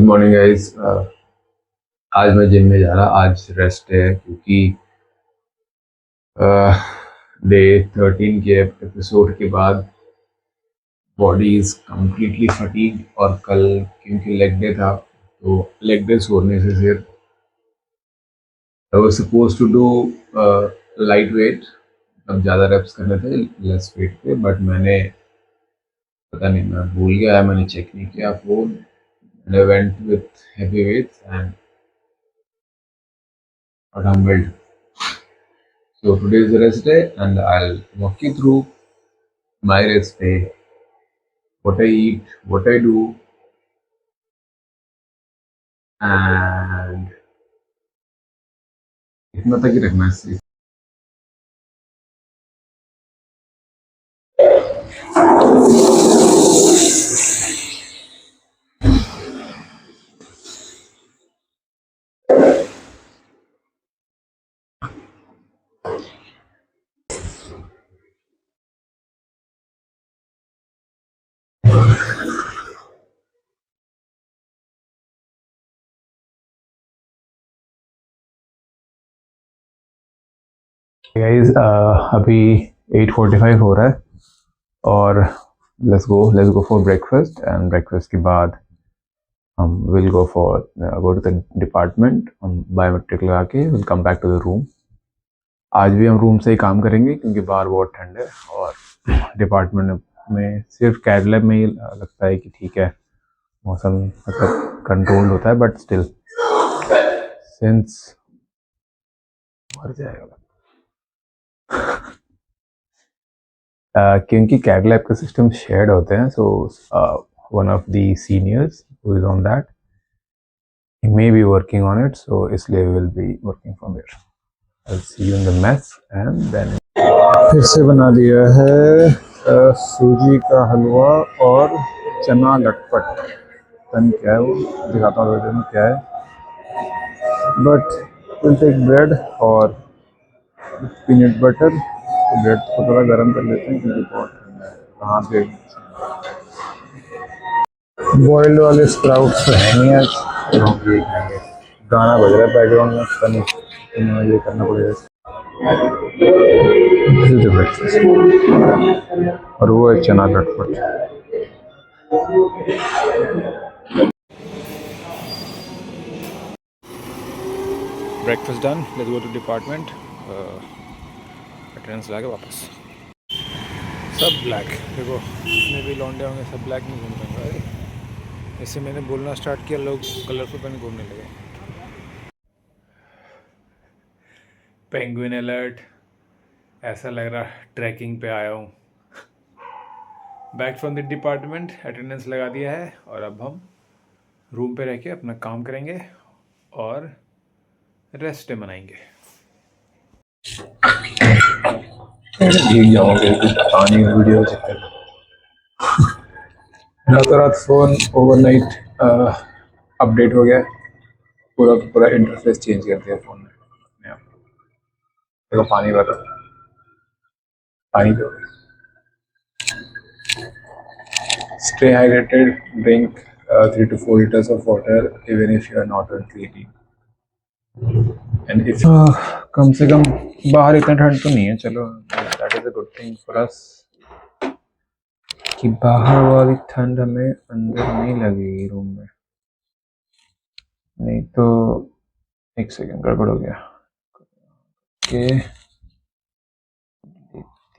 Good morning guys. आज मैं gym में जा रहा। आज रेस्ट है क्योंकि डे 13 के एपिसोड के बाद बॉडी इज कम्प्लीटली फटीग। और कल क्योंकि लेग डे था तो लेग डे सोने से फिर I was suppose to do light weight, मतलब ज़्यादा रेप्स करने थे लेस वेट पे, बट मैंने पता नहीं, मैं भूल गया, मैंने चेक नहीं किया phone. I went with heavy weights and dumbbelled. So today is the rest day and I'll walk you through my rest day, what I eat, what I do, and इतना तक ही रखना है। गाइस अभी 8:45 हो रहा है और let's go for breakfast. And breakfast के बाद हम will go to the department. हम बायोमेट्रिक लगा के will come back to the room. आज भी हम रूम से ही काम करेंगे क्योंकि बाहर बहुत ठंड है और डिपार्टमेंट में सिर्फ कैड लैब में ही लगता है कि ठीक है, मौसम मतलब कंट्रोल होता है, बट स्टिल सिंस मर जाएगा क्योंकि कैड लैब का सिस्टम शेयर्ड होते हैं। So one of the seniors who is on that he may be working on it, so इसलिए we will be working from here. I'll see you in the mess and then फिर से बना दिया है सूजी का हलवा और चना लटपट। पता क्या है वो, दिखाता हूँ वीडियो में क्या है। बट विल टेक ब्रेड और पीनट बटर। तो ब्रेड को थोड़ा गर्म कर लेते हैं क्योंकि बहुत ठंडा है। कहाँ पे बॉइल्ड वाले स्प्राउट्स तो है नहीं आज, तो हम ये खाएंगे। गाना बज रहा है बैकग्राउंड में, पता नहीं तो मुझे ये करना पड़ेगा। और वो है चना लटपट। Breakfast done, let's go to department. Attendance लगा के वापस। सब ब्लैक, देखो जितने भी लौंडे होंगे सब ब्लैक में घूम रहे हैं। इससे मैंने बोलना स्टार्ट किया, लोग कलरफुल पहन घूमने लगे। पेंगुइन अलर्ट, ऐसा लग रहा ट्रैकिंग पे आया हूँ। Back from the department, attendance लगा दिया है और अब हम रूम पे रह के अपना काम करेंगे और रेस्ट डे मनाएंगे। भीग जाओगे पता नहीं वीडियो चक्कर। रातों रात फ़ोन ओवरनाइट अपडेट हो गया, पूरा पूरा इंटरफेस चेंज कर दिया फ़ोन ने। देखो पानी भर रहा, पानी दो। Stay hydrated, drink 3 to 4 liters of water even if you are not on creatine. And if कम से कम बाहर इतना ठंड तो नहीं है, चलो that is a good thing for us कि बाहर वाली ठंड हमें अंदर नहीं लगेगी रूम में। नहीं तो एक सेकंड गड़बड़ हो गया के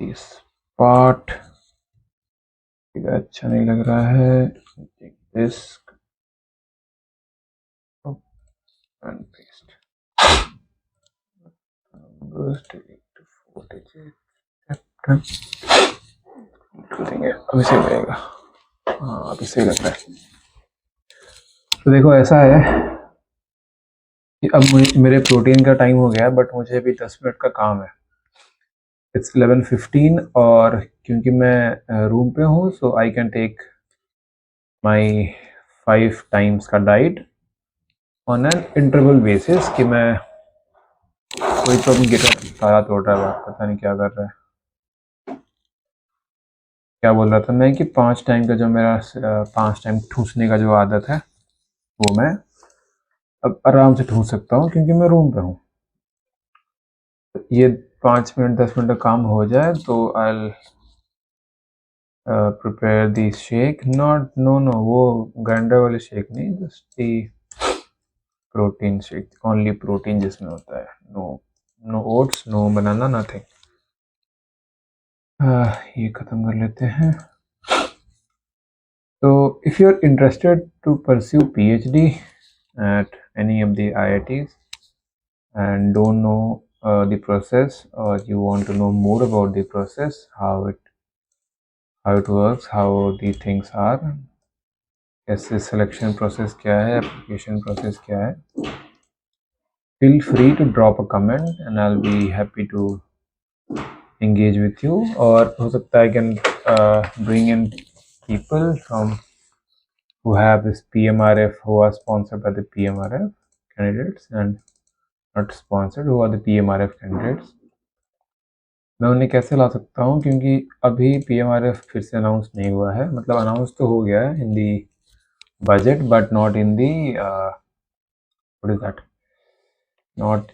दिस पार्ट अच्छा नहीं लग रहा है। This and paste. अभी सही लगेगा, हाँ अभी सही लग रहा है। तो देखो ऐसा है कि अब मेरे प्रोटीन का टाइम हो गया है, बट मुझे अभी 10 मिनट का काम है। इट्स 11:15 और क्योंकि मैं रूम पे हूँ so I can take my 5 times का diet on an interval basis. कि मैं कोई तो अभी गिटार तारा तोड़ रहा है, पता नहीं क्या कर रहा है। क्या बोल रहा था मैं कि 5 टाइम का जो मेरा 5 टाइम ठूसने का जो आदत है वो मैं अब आराम से ढूंढ सकता हूँ क्योंकि मैं रूम पे हूँ। ये 5 मिनट 10 मिनट का काम हो जाए तो I prepare the shake. Not no no वो ग्राइंडर वाले शेक नहीं, just the protein shake, only protein जिसमें होता है। No no oats, no banana, nothing. ये खत्म कर लेते हैं। तो if you are interested to pursue PhD at any of the IITs and don't know the process, or you want to know more about the process, how it works, how the things are, कैसे selection process क्या है, application process क्या है, feel free to drop a comment and I'll be happy to engage with you. और हो सकता है I can bring in people from who have this PMRF, who are sponsored by the PMRF candidates and not sponsored, who are the PMRF candidates. मैं उन्हें कैसे ला सकता हूँ क्योंकि अभी PMRF फिर से अनाउंस नहीं हुआ है, मतलब अनाउंस तो हो गया है in the budget but not in the what is that, not,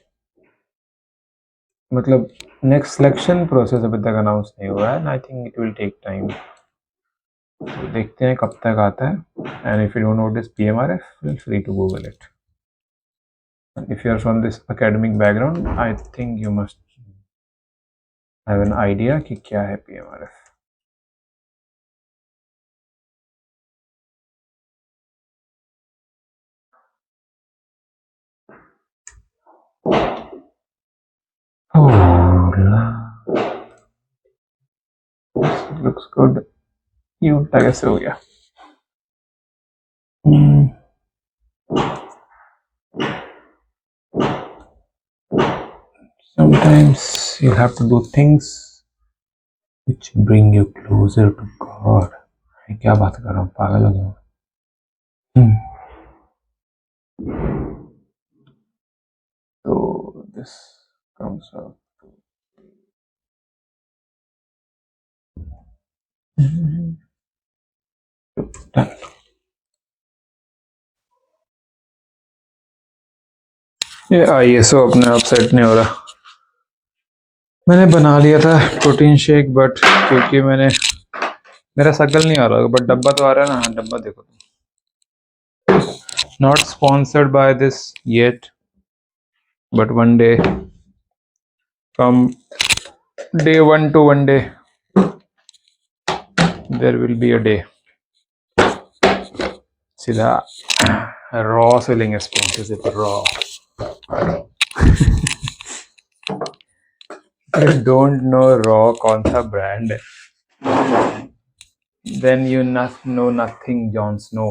मतलब नेक्स्ट सिलेक्शन प्रोसेस अभी तक अनाउंस नहीं हुआ है and I think it will take time. तो देखते हैं कब तक आता है। And if you don't know this PMRF, feel free to Google it. If you are from this academic background, I think you must have an idea कि क्या है PMRF. Oh, this looks good. ये उल्टा कैसे हो गया? Sometimes you have to do things which bring you closer to God. मैं क्या बात कर रहा हूँ, पागल हो गया हूँ। So this comes up. Done. ये ISO अपने आप सेट नहीं हो रहा। मैंने बना लिया था प्रोटीन शेक बट क्योंकि मेरा शक्ल नहीं आ रहा बट डब्बा तो आ रहा है ना। डब्बा देखो तुम। Not sponsored by this yet but one day, from day 1 to one day there will be a day। सीधा रॉ से लेंगे sponsorship, raw. You don't know raw कौन सा ब्रांड है, then you not know nothing Jon Snow,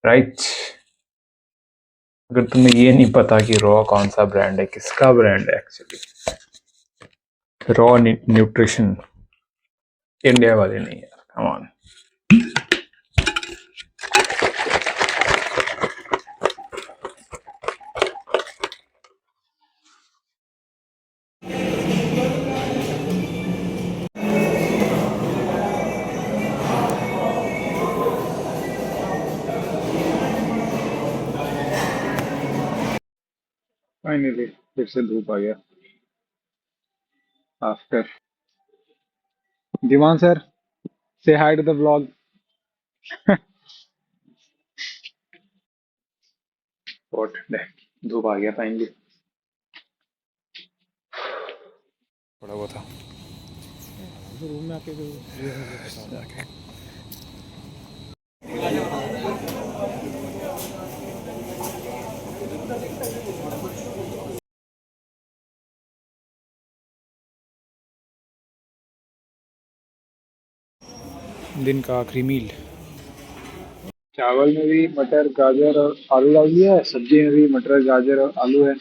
right? अगर तुम्हें ये नहीं पता कि रॉ कौन सा ब्रांड है, किसका ब्रांड है एक्चुअली, रॉ न्यूट्रिशन, इंडिया वाले नहीं यार, कम ऑन। फाइनली फिर से धूप आ गया after. Diwan sir, say hi to the vlog. What, धूप आ गया फाइनली। पड़ा हुआ था रूम में आके जाके। दिन का आखिरी मील। चावल में भी मटर गाजर और आलू डाल दिया है, सब्जी में भी मटर गाजर और आलू है।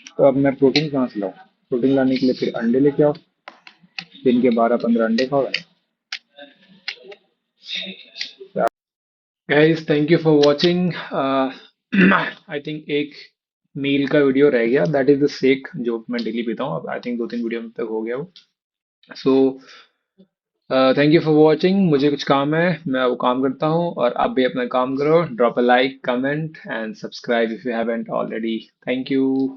तो अब मैं प्रोटीन कहाँ से लाऊं? प्रोटीन लाने के लिए फिर अंडे लेके आओ, दिन के 12-15 अंडे खाओ। Guys thank you for watching. I think एक मील का वीडियो रह गया, दैट इज द शेक जो मैं डेली पीता हूँ। अब आई थिंक 2-3 वीडियो में तक हो गया वो। So thank you for watching. मुझे कुछ काम है, मैं वो काम करता हूँ और आप भी अपना काम करो। Drop a like, comment and subscribe if you haven't already. Thank you.